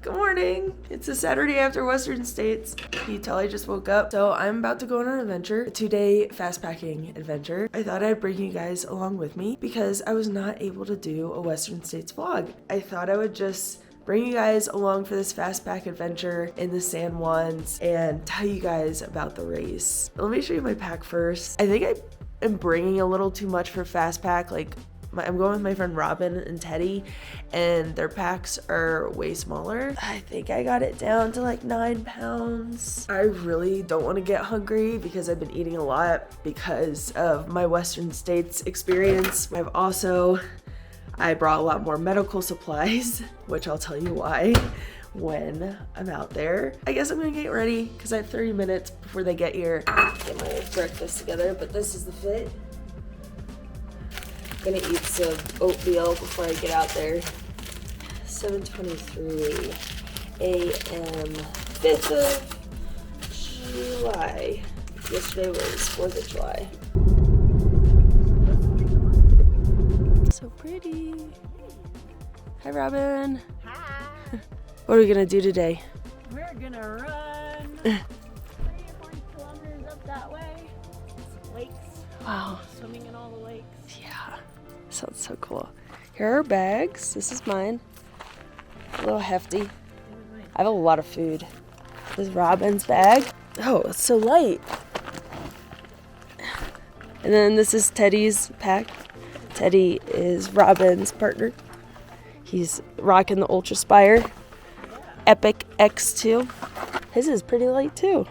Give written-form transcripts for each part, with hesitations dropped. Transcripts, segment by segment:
Good morning. It's a Saturday after Western States. You tell I just woke up. So I'm about to go on an adventure, a 2-day fast packing adventure. I thought I'd bring you guys along with me because I was not able to do a Western States vlog. I thought I would just bring you guys along for this fast pack adventure in the San Juans and tell you guys about the race. Let me show you my pack first. I think I am bringing a little too much for fast pack. I'm going with my friend Ramen and Teddy, and their packs are way smaller. I think I got it down to like 9 pounds. I really don't want to get hungry because I've been eating a lot because of my Western States experience. I brought a lot more medical supplies, which I'll tell you why when I'm out there. I guess I'm gonna get ready because I have 30 minutes before they get here. Get my breakfast together, but this is the fit. Gonna eat some oatmeal before I get out there. 7:23 a.m. 5th of July. Yesterday was 4th of July. So pretty. Hi, Robin. Hi. What are we gonna do today? We're gonna run 3 or 4 kilometers up that way. Some lakes. Wow. Swimming in all the lakes. Yeah. Sounds so cool. Here are our bags. This is mine. A little hefty. I have a lot of food. This is Robin's bag. Oh, it's so light. And then this is Teddy's pack. Teddy is Robin's partner. He's rocking the Ultraspire Epic X2. His is pretty light too.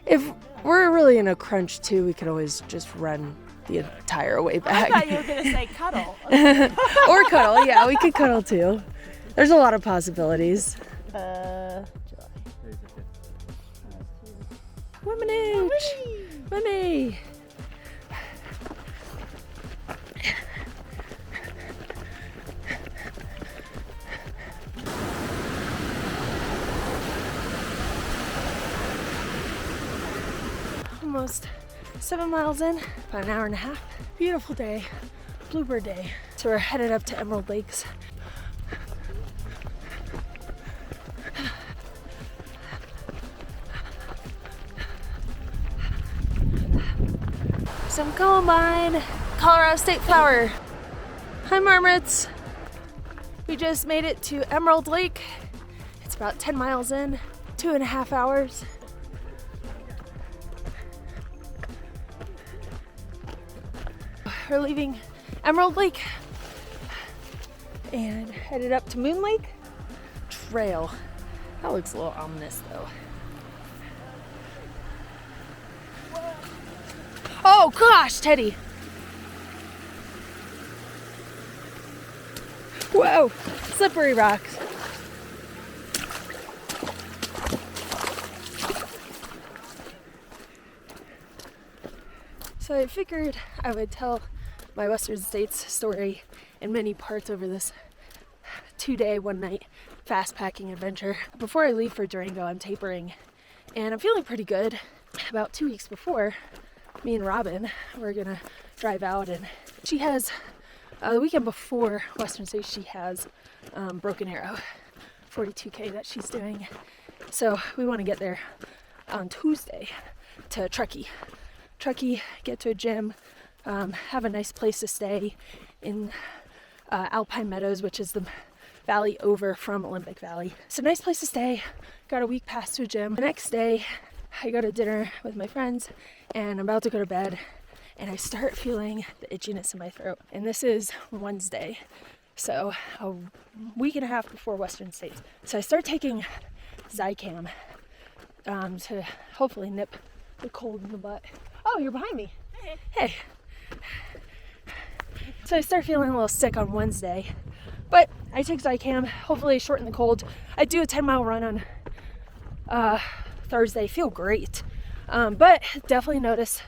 If we're really in a crunch too, we could always just run the entire way back. I thought you were gonna say cuddle. Or cuddle, yeah, we could cuddle too. There's a lot of possibilities. Womenage! Women! Almost 7 miles in, about an hour and a half. Beautiful day, bluebird day. So we're headed up to Emerald Lakes. Some Columbine, Colorado State flower. Hi, marmots. We just made it to Emerald Lake. It's about 10 miles in, 2.5 hours. We're leaving Emerald Lake and headed up to Moon Lake Trail. That looks a little ominous though. Oh gosh, Teddy. Whoa, slippery rocks. So I figured I would tell my Western States story in many parts over this 2-day, 1-night fast packing adventure. Before I leave for Durango, I'm tapering and I'm feeling pretty good. About 2 weeks before, me and Robin were gonna drive out, and she has, the weekend before Western States, she has Broken Arrow 42K that she's doing. So we wanna get there on Tuesday to Truckee, get to a gym, have a nice place to stay in Alpine Meadows, which is the valley over from Olympic Valley. So nice place to stay. Got a week pass to a gym. The next day, I go to dinner with my friends, and I'm about to go to bed, and I start feeling the itchiness in my throat. And this is Wednesday, so a week and a half before Western States. So I start taking Zicam to hopefully nip the cold in the butt. Oh, you're behind me. Hey. So I start feeling a little sick on Wednesday, but I take Zicam, hopefully shorten the cold. I do a 10-mile run on Thursday, feel great, but definitely notice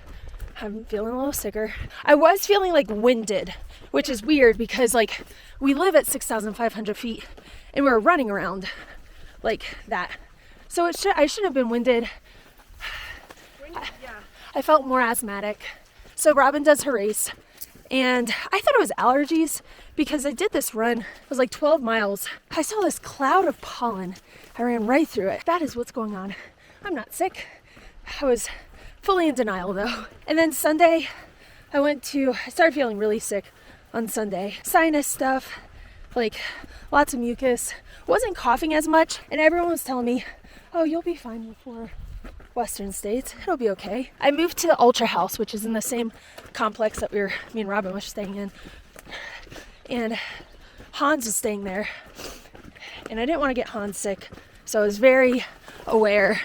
I'm feeling a little sicker. I was feeling like winded, which is weird because like we live at 6,500 feet and we're running around like that. So I shouldn't have been winded. I felt more asthmatic. So Robin does her race And I thought it was allergies because I did this run. It was like 12 miles. I saw this cloud of pollen. I ran right through it. That is what's going on. I'm not sick. I was fully in denial though. And then Sunday, I started feeling really sick on Sunday. Sinus stuff, like lots of mucus. Wasn't coughing as much. And everyone was telling me, oh, you'll be fine before Western States. It'll be okay. I moved to the Ultra House, which is in the same complex that me and Robin was staying in. And Hans was staying there. And I didn't want to get Hans sick. So I was very aware.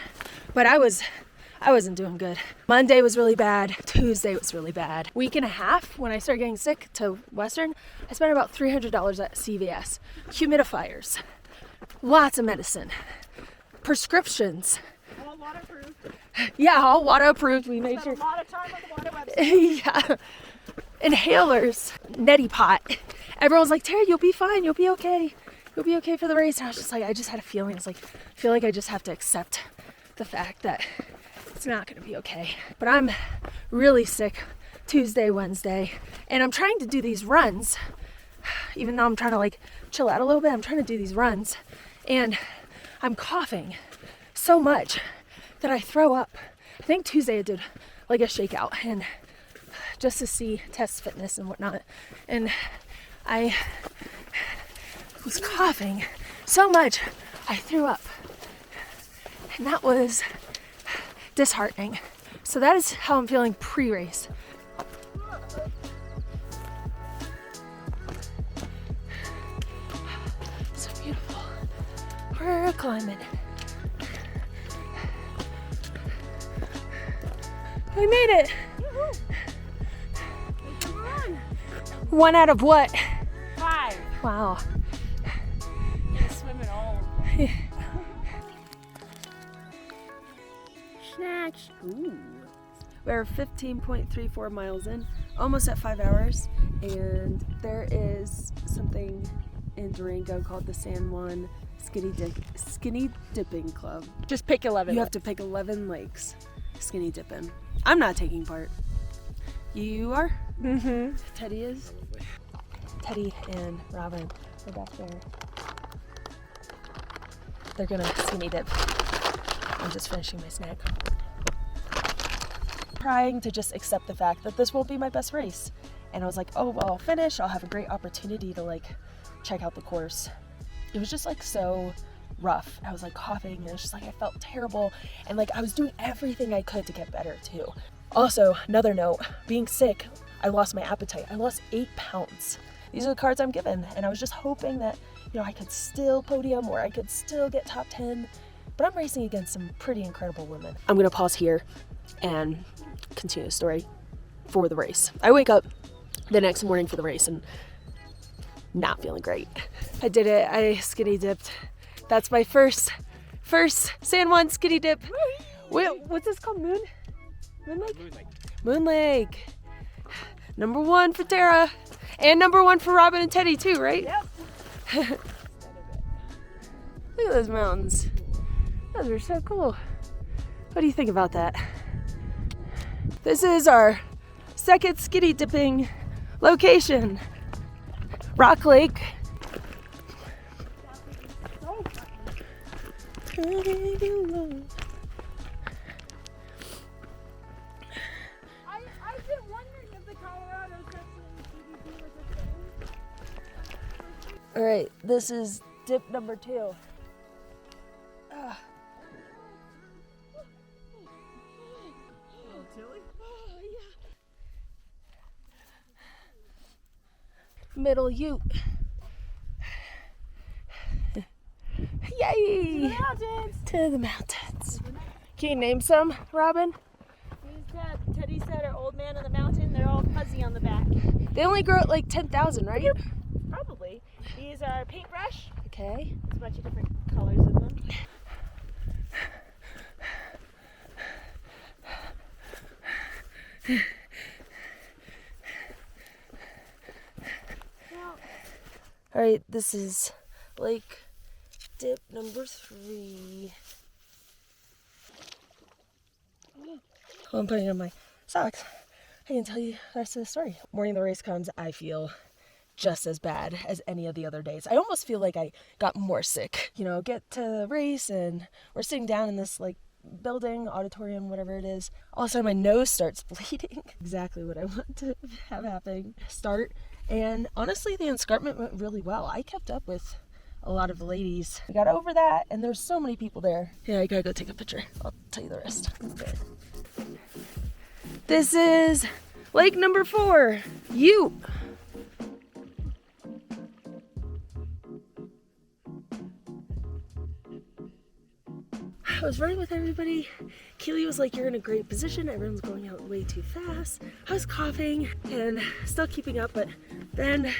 But I wasn't doing good. Monday was really bad. Tuesday was really bad. Week and a half when I started getting sick to Western, I spent about $300 at CVS. Humidifiers. Lots of medicine. Prescriptions. All waterproof. Yeah, all water-approved. We made sure. A lot of time on the water website. Yeah. Inhalers. Neti pot. Everyone's like, Terry, you'll be fine. You'll be okay. You'll be okay for the race. And I was just like, I just had a feeling. I was like, I feel like I just have to accept the fact that it's not going to be okay. But I'm really sick Tuesday, Wednesday. And I'm trying to do these runs. Even though I'm trying to like chill out a little bit, I'm trying to do these runs. And I'm coughing so much that I throw up. I think Tuesday I did like a shakeout and just to test fitness and whatnot. And I was coughing so much I threw up. And that was disheartening. So that is how I'm feeling pre-race. So beautiful. We're climbing. We made it. One out of what? 5. Wow. Gonna swim it all. Snacks. Ooh. We're 15.34 miles in, almost at 5 hours, and there is something in Durango called the San Juan Skinny Dipping Club. Just pick 11. You have to pick 11 lakes skinny dipping. I'm not taking part. You are? Mm-hmm. Teddy is? Teddy and Ramen are back there. They're gonna skinny dip. I'm just finishing my snack. Trying to just accept the fact that this won't be my best race. And I was like, oh, well, I'll finish. I'll have a great opportunity to like check out the course. It was just like so rough. I was like coughing and it was just like I felt terrible. And like I was doing everything I could to get better too. Also, another note, being sick, I lost my appetite. I lost 8 pounds. These are the cards I'm given. And I was just hoping that, you know, I could still podium or I could still get top 10. But I'm racing against some pretty incredible women. I'm gonna pause here and continue the story for the race. I wake up the next morning for the race and not feeling great. I did it. I skinny dipped. That's my first San Juan skinny dip. Wait, what's this called? Moon Lake? Moon Lake. Number 1 for Tara. And number 1 for Robin and Teddy too, right? Yep. Look at those mountains. Those are so cool. What do you think about that? This is our second skinny dipping location. Rock Lake. I've been wondering if the Colorado section CBD was a thing. All right, this is dip number 2. Middle Ute. Yay! Mountains. To the mountains. Can you name some, Robin? Teddy said our old man on the mountain, they're all fuzzy on the back. They only grow at like 10,000, right? Probably. These are paintbrush. Okay. There's a bunch of different colors of them. All right, this is Lake dip number 3. Oh, I'm putting on my socks. I can tell you the rest of the story. Morning of the race comes, I feel just as bad as any of the other days. I almost feel like I got more sick. You know, get to the race and we're sitting down in this like building, auditorium, whatever it is. All of a sudden my nose starts bleeding. Exactly what I want to have happen. Start. And honestly, the escarpment went really well. I kept up with a lot of the ladies. We got over that and there's so many people there. Yeah, I gotta go take a picture. I'll tell you the rest. Okay. This is lake number 4, Ute. I was running with everybody. Keely was like, you're in a great position. Everyone's going out way too fast. I was coughing and still keeping up, but then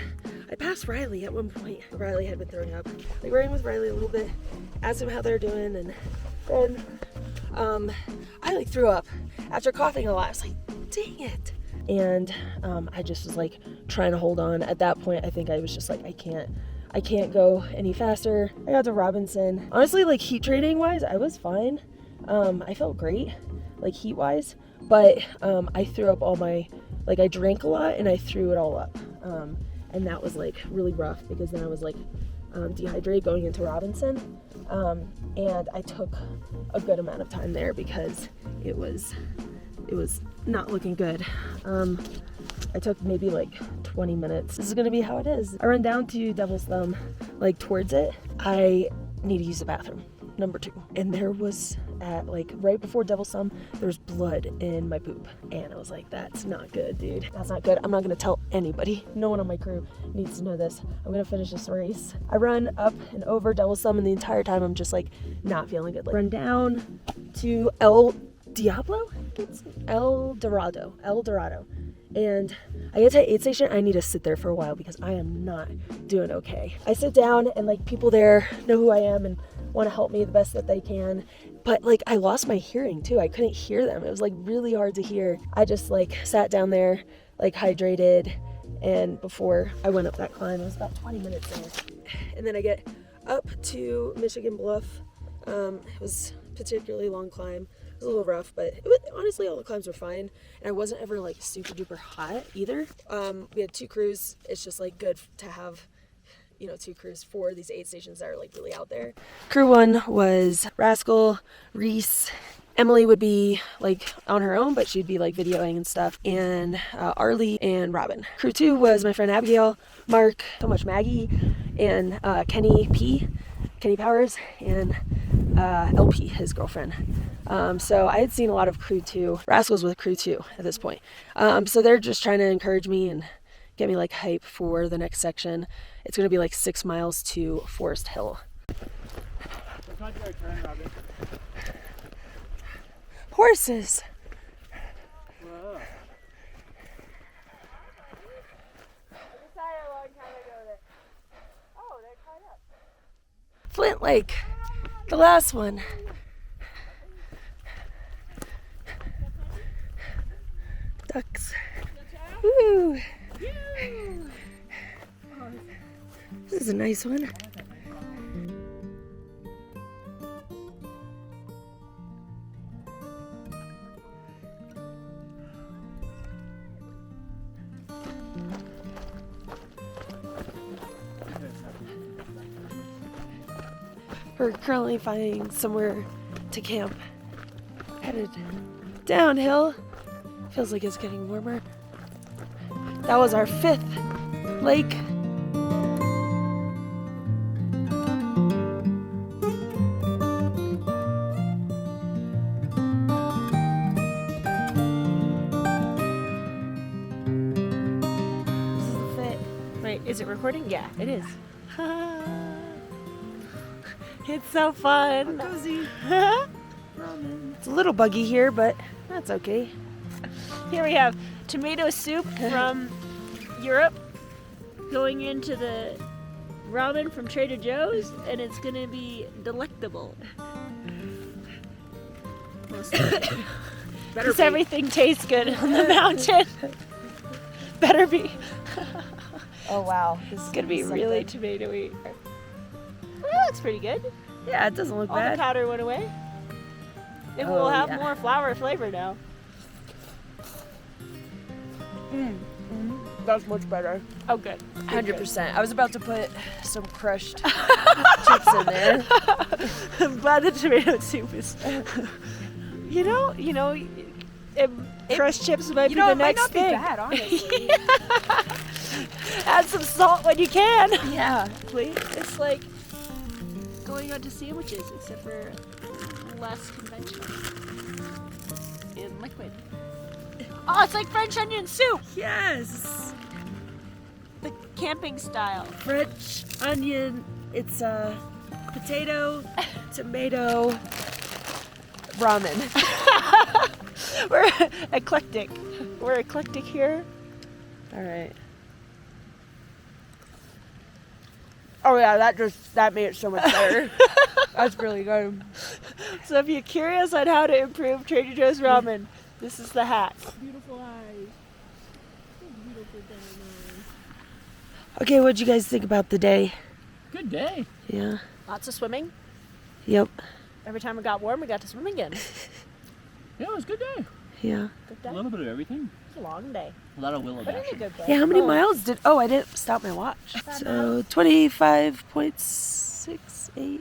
I passed Riley at one point. Riley had been throwing up. Like running with Riley a little bit, asked him how they're doing, and then I like threw up. After coughing a lot, I was like, dang it. And I just was like trying to hold on. At that point, I think I was just like, I can't go any faster. I got to Robinson. Honestly, like heat training wise, I was fine. I felt great, like heat wise, but I threw up all my, like I drank a lot and I threw it all up. And that was like really rough because then I was like dehydrated going into Robinson. And I took a good amount of time there because it was not looking good. I took maybe like 20 minutes. This is gonna be how it is. I run down to Devil's Thumb, like towards it. I need to use the bathroom, number 2. And there was at like right before Devil's Thumb, there was blood in my poop. And I was like, that's not good, dude. That's not good. I'm not gonna tell anybody. No one on my crew needs to know this. I'm gonna finish this race. I run up and over Devil's Thumb and the entire time I'm just like not feeling good. Like, run down to El Dorado. And I get to the aid station, I need to sit there for a while because I am not doing okay. I sit down and like people there know who I am and want to help me the best that they can. But like I lost my hearing too. I couldn't hear them. It was like really hard to hear. I just like sat down there, like hydrated. And before I went up that climb, it was about 20 minutes in. And then I get up to Michigan Bluff. It was a particularly long climb. A little rough, but honestly all the climbs were fine, and I wasn't ever like super duper hot either. We had 2 crews. It's just like good to have, you know, 2 crews for these aid stations that are like really out there. Crew 1 was Rascal, Reese, Emily would be like on her own, but she'd be like videoing and stuff, and Arlie and Robin. Crew 2 was my friend Abigail, Mark, so much Maggie, and Kenny Powers, and LP, his girlfriend. So I had seen a lot of crew 2. Rascals with crew 2 at this point. So they're just trying to encourage me and get me like hype for the next section. It's going to be like 6 miles to Forest Hill. It's not your turn, Robin. Horses. Whoa. Flint Lake, the last one. Ducks. Woo! This is a nice one. We're currently finding somewhere to camp. Headed downhill. Feels like it's getting warmer. That was our 5th lake. This is the fit. Wait, is it recording? Yeah, it is. It's so fun. Cozy. It's a little buggy here, but that's okay. Here we have tomato soup from Europe going into the ramen from Trader Joe's, and it's gonna be delectable. Because everything tastes good on the mountain. Better be. Oh wow, This is gonna be really tomatoey. Well, that looks pretty good. Yeah, it doesn't look All bad. the powder went away. Maybe Oh, we'll have yeah. more flour flavor now. That's much better. Oh, good. 100%. I was about to put some crushed chips in there. I'm glad the tomato soup is. Crushed chips might be the next thing. It might not be bad, honestly. Add some salt when you can. Yeah. Please. It's like going on to sandwiches, except for less conventional in liquid. Oh, it's like French onion soup, Yes. the camping style. French onion. It's a potato, tomato, ramen. We're eclectic. We're eclectic here. All right. Oh yeah, that made it so much better. That's really good. So if you're curious on how to improve Trader Joe's ramen, this is the hack. Beautiful eyes. Beautiful eyes. Okay, what'd you guys think about the day? Good day. Yeah. Lots of swimming. Yep. Every time it got warm, we got to swim again. Yeah, it was a good day. Yeah. Good day. A little bit of everything. It's a long day. A lot of willow But it's a dashing. good day. Yeah, how many miles did... Oh, I didn't stop my watch. So, 25.68.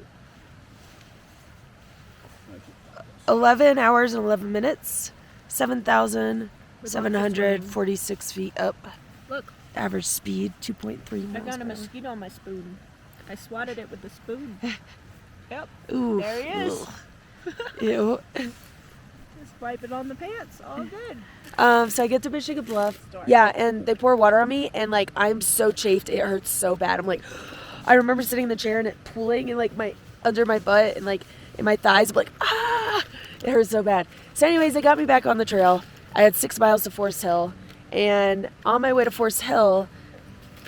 11 hours and 11 minutes. 7,746 feet up. Look, Average speed, 2.3 I miles got a per hour. mosquito on my spoon. I swatted it with the spoon. Yep. Ooh. There he is. Ugh. Ew. Just wipe it on the pants. All good. So I get to Michigan Bluff. Yeah, and they pour water on me, and like I'm so chafed, it hurts so bad. I'm like, I remember sitting in the chair and it pooling and like my under my butt and like in my thighs. I'm like, ah, it hurts so bad. So, anyways, they got me back on the trail. I had 6 miles to Forest Hill, and on my way to Forest Hill,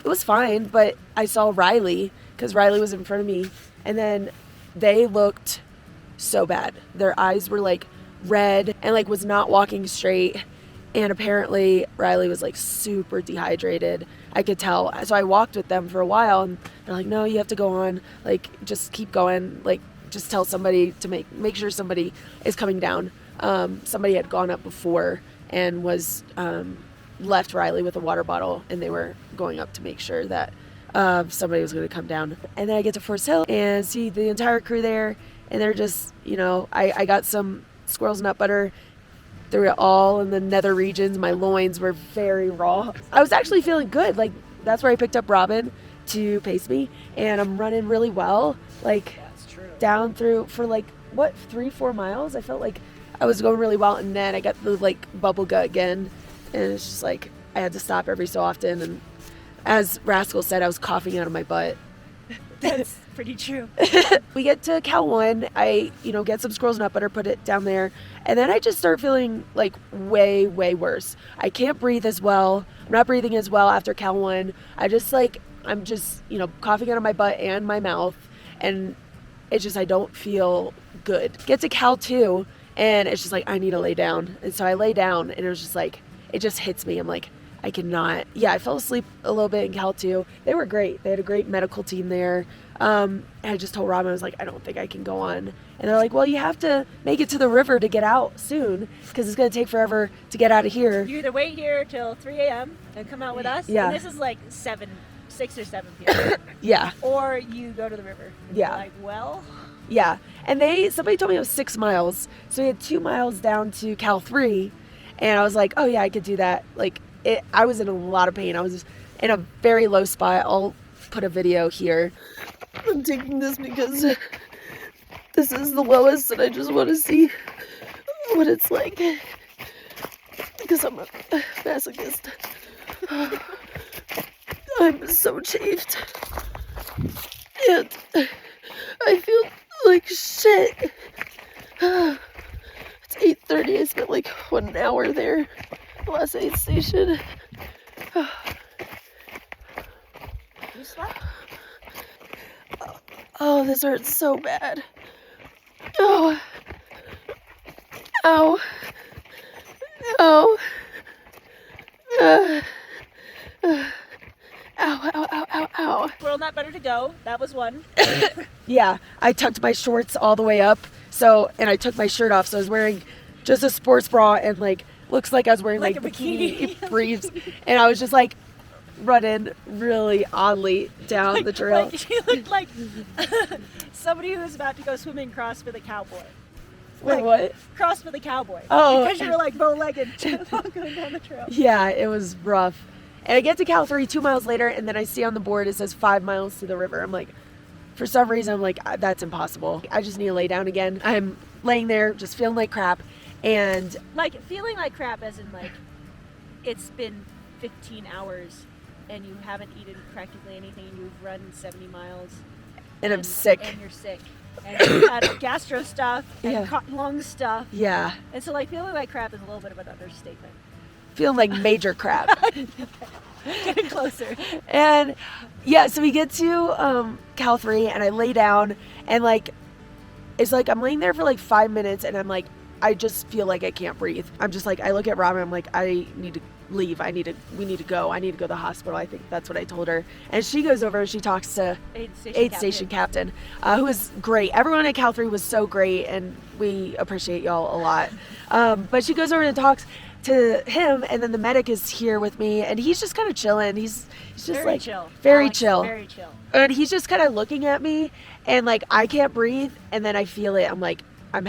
it was fine, but I saw Riley because Riley was in front of me, and then they looked so bad. Their eyes were like red and like was not walking straight. And apparently Riley was like super dehydrated. I could tell. So I walked with them for a while and they're like, no, you have to go on. Like, just keep going. Like, just tell somebody to make sure somebody is coming down. Somebody had gone up before and was left Riley with a water bottle, and they were going up to make sure that somebody was going to come down. And then I get to Forest Hill and see the entire crew there, and they're just, I got some squirrel's nut butter. They were all in the nether regions. My loins were very raw. I was actually feeling good. Like, that's where I picked up Ramen to pace me, and I'm running really well. Like, That's true. down through for like 3-4 miles. I felt like I was going really well, and then I got the like bubble gut again, and it's just like I had to stop every so often. And as Rascal said, I was coughing out of my butt. That's pretty true. We get to Cal 1. I, get some squirrel's nut butter, put it down there. And then I just start feeling like way, way worse. I can't breathe as well. I'm not breathing as well after Cal 1. I'm just coughing out of my butt and my mouth. And it's just, I don't feel good. Get to Cal 2 and it's just like, I need to lay down. And so I lay down and it was just like, it just hits me. I'm like, I cannot. Yeah, I fell asleep a little bit in Cal 2. They were great. They had a great medical team there. And I just told Ramen, I was like, I don't think I can go on. And they're like, well, you have to make it to the river to get out soon because it's going to take forever to get out of here. You either wait here till 3 a.m. and come out with us. Yeah. And this is like 6 or 7 p.m. Yeah. Or you go to the river. Yeah. Like, well. Yeah. And somebody told me it was 6 miles. So we had 2 miles down to Cal 3. And I was like, oh yeah, I could do that. Like, I was in a lot of pain. I was in a very low spot. I'll put a video here. I'm taking this because this is the lowest and I just want to see what it's like. Because I'm a masochist. I'm so chafed. And I feel like shit. It's 8:30. I spent like 1 hour there. The last aid station. You slept? Oh, this hurts so bad. Oh. Ow. Oh. Ow, ow, ow, ow, ow. Well, not better to go. That was one. Yeah, I tucked my shorts all the way up. And I took my shirt off. So I was wearing just a sports bra and like looks like I was wearing Like like a bikini. briefs, and I was just like running really oddly down the trail. Like she looked like somebody who was about to go swimming cross for the cowboy. Wait, Like, what? Cross for the cowboy. Oh. Because you were like bow-legged going down the trail. Yeah, it was rough. And I get to Cal 3 2 miles later, and then I see on the board it says 5 miles to the river. I'm like, for some reason, I'm like, that's impossible. I just need to lay down again. I'm laying there just feeling like crap, and Like feeling like crap as in like it's been 15 hours and you haven't eaten practically anything and you've run 70 miles. I'm sick. And you're sick. And you had gastro stuff and Yeah. lung stuff. Yeah, And so like feeling like crap is a little bit of an understatement. feeling like major crap. Getting closer. And yeah, so we get to Cal 3, and I lay down, and like it's like I'm laying there for like 5 minutes, and I'm like, I just feel like I can't breathe. I'm just like, I look at Ramen, I'm like, I need to leave. We need to go. I need to go to the hospital. I think that's what I told her. And she goes over and she talks to aid station captain, who is great. Everyone at Cal 3 was so great, and we appreciate y'all a lot. But she goes over and talks to him, and then the medic is here with me, and he's just kind of chilling. He's just Very like chill. very Alex, chill. Very chill. And he's just kind of looking at me, and like I can't breathe, and then I feel it. I'm like, I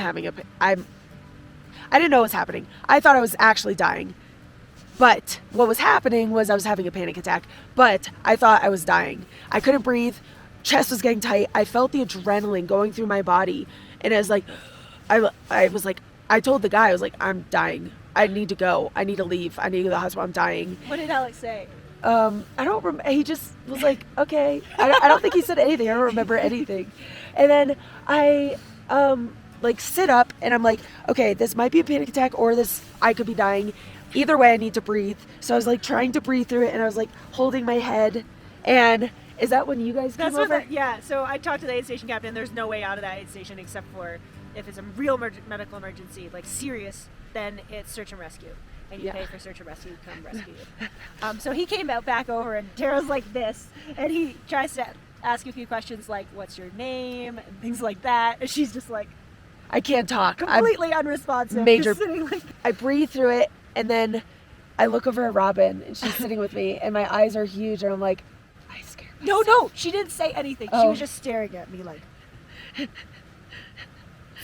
didn't know what was happening. I thought I was actually dying. But what was happening was I was having a panic attack, but I thought I was dying. I couldn't breathe. Chest was getting tight. I felt the adrenaline going through my body. And I was like, I told the guy, I was like, I'm dying. I need to go. I need to leave. I need to go to the hospital. I'm dying. What did Alex say? I don't remember. He just was like, okay. I don't think he said anything. I don't remember anything. And then I, like sit up, and I'm like, okay, this might be a panic attack, or I could be dying. Either way, I need to breathe. So I was like trying to breathe through it, and I was like holding my head. And is that when you guys came over? Yeah, so I talked to the aid station captain. There's no way out of that aid station except for if it's a real medical emergency, like serious, then it's search and rescue. And you pay for search and rescue to come rescue you. So he came back over, and Tara's like this, and he tries to ask a few questions like, what's your name, and things like that. And she's just like I can't talk. completely unresponsive. Major. Just sitting like, I breathe through it, and then I look over at Robin, and she's sitting with me, and my eyes are huge, and I'm like, I scared myself. no, she didn't say anything. She Oh. was just staring at me like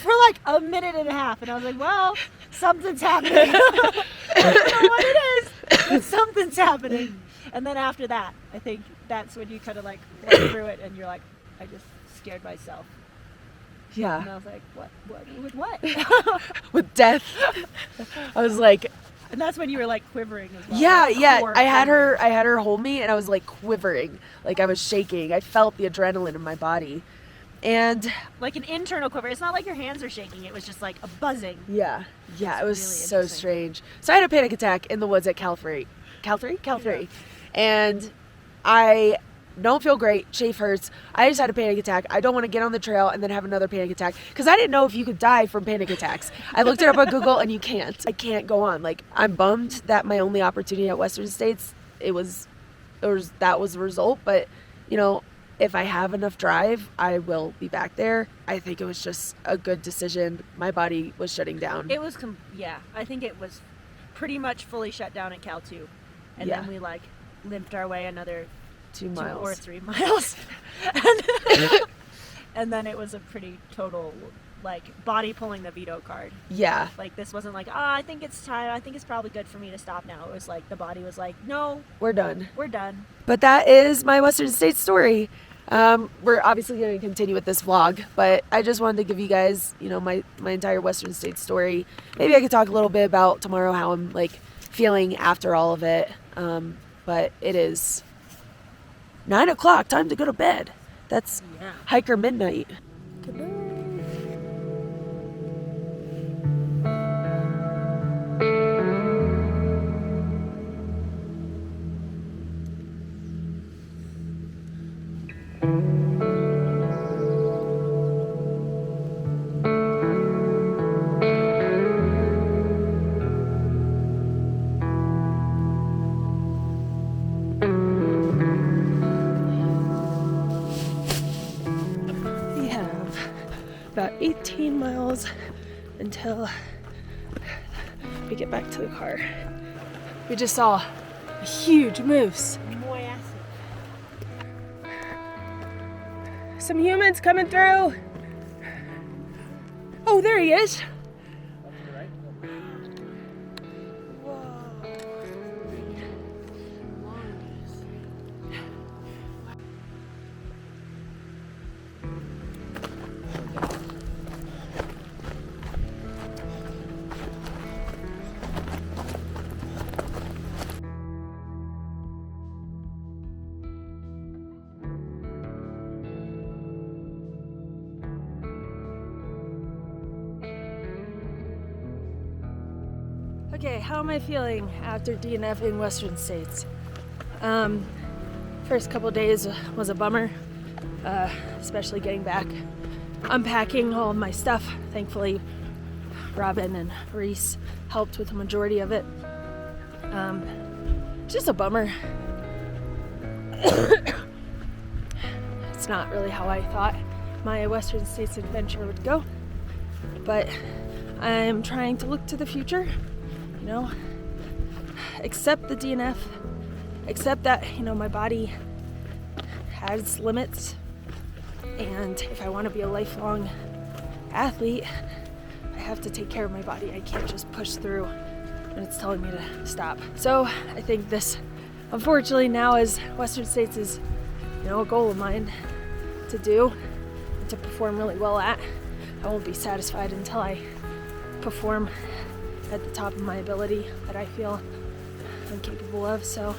for like a minute and a half, and I was like, well, something's happening. I don't know what it is, but something's happening. And then after that, I think that's when you kind of like went through it, and you're like, I just scared myself. And Yeah. I was like, with what? With death. I was like, And that's when you were like quivering as well. yeah, like, yeah. core I had quivering. her hold me, and I was like quivering, like I was shaking. I felt the adrenaline in my body, and Like an internal quiver. It's not like your hands are shaking. It was just like a buzzing. yeah, it was really so interesting. strange. So I had a panic attack in the woods at Cal 3, and I don't feel great. Chafe hurts. I just had a panic attack. I don't want to get on the trail and then have another panic attack, because I didn't know if you could die from panic attacks. I looked it up on Google, and you can't. I can't go on. Like, I'm bummed that my only opportunity at Western States, that was the result. But you know, if I have enough drive, I will be back there. I think it was just a good decision. My body was shutting down. It was, I think it was pretty much fully shut down at Cal 2. And Yeah. then we like limped our way another 2 2 miles. or 3 miles. And then it was a pretty total like body pulling the veto card. Yeah. Like this wasn't like, I think it's time. I think it's probably good for me to stop now. It was like the body was like, no, We're done. we're done. But that is my Western States story. We're obviously going to continue with this vlog, but I just wanted to give you guys, you know, my entire Western States story. Maybe I could talk a little bit about tomorrow, how I'm like feeling after all of it. But it is 9 o'clock, time to go to bed. That's Yeah. hiker midnight. We have about 18 miles until we get back to the car. We just saw a huge moose. Some humans coming through. Oh, there he is. Okay, how am I feeling after DNFing Western States? First couple days was a bummer, especially getting back, unpacking all of my stuff. Thankfully, Robin and Reese helped with the majority of it. Just a bummer. It's not really how I thought my Western States adventure would go, but I'm trying to look to the future. You know, accept the DNF, accept that, you know, my body has limits, and if I want to be a lifelong athlete, I have to take care of my body. I can't just push through when it's telling me to stop. So I think this, unfortunately, now is Western States is, you know, a goal of mine to do, and to perform really well at. I won't be satisfied until I perform at the top of my ability that I feel I'm capable of. So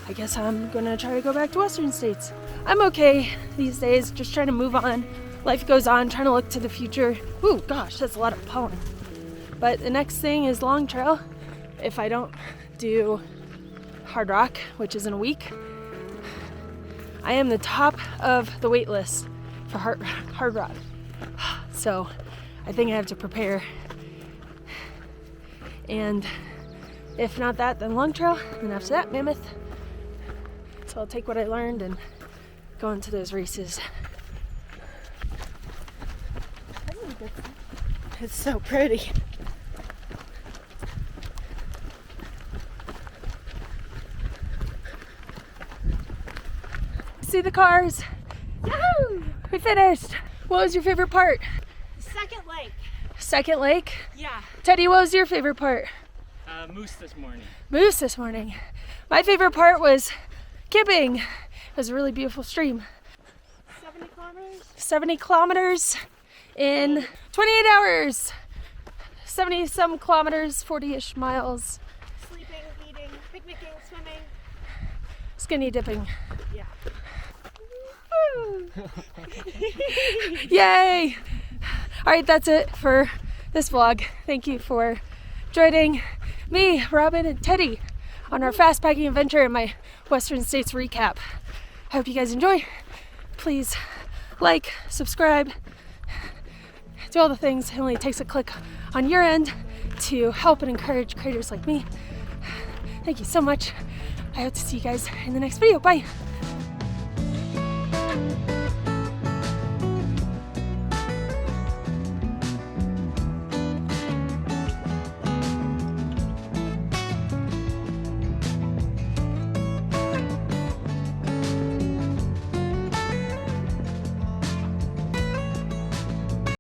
I guess I'm gonna try to go back to Western States. I'm okay these days, just trying to move on. Life goes on, trying to look to the future. Ooh, gosh, that's a lot of pollen. But the next thing is long trail. If I don't do Hard Rock, which is in a week, I am the top of the wait list for Hard Rock. So I think I have to prepare. And if not that, then long trail, and after that, Mammoth. So I'll take what I learned and go into those races. It's so pretty. See the cars? Yahoo! We finished. What was your favorite part? Second lake. Second lake? Yeah. Teddy, what was your favorite part? Moose this morning. Moose this morning. My favorite part was camping. It was a really beautiful stream. 70 kilometers? 70 kilometers in 28 hours. 70 some kilometers, 40-ish miles. Sleeping, eating, picnicking, swimming. Skinny dipping. Yeah. Yay! All right, that's it for this vlog. Thank you for joining me, Robin, and Teddy on our Fastpacking adventure and my Western States recap. I hope you guys enjoy. Please like, subscribe, do all the things. It only takes a click on your end to help and encourage creators like me. Thank you so much. I hope to see you guys in the next video. Bye.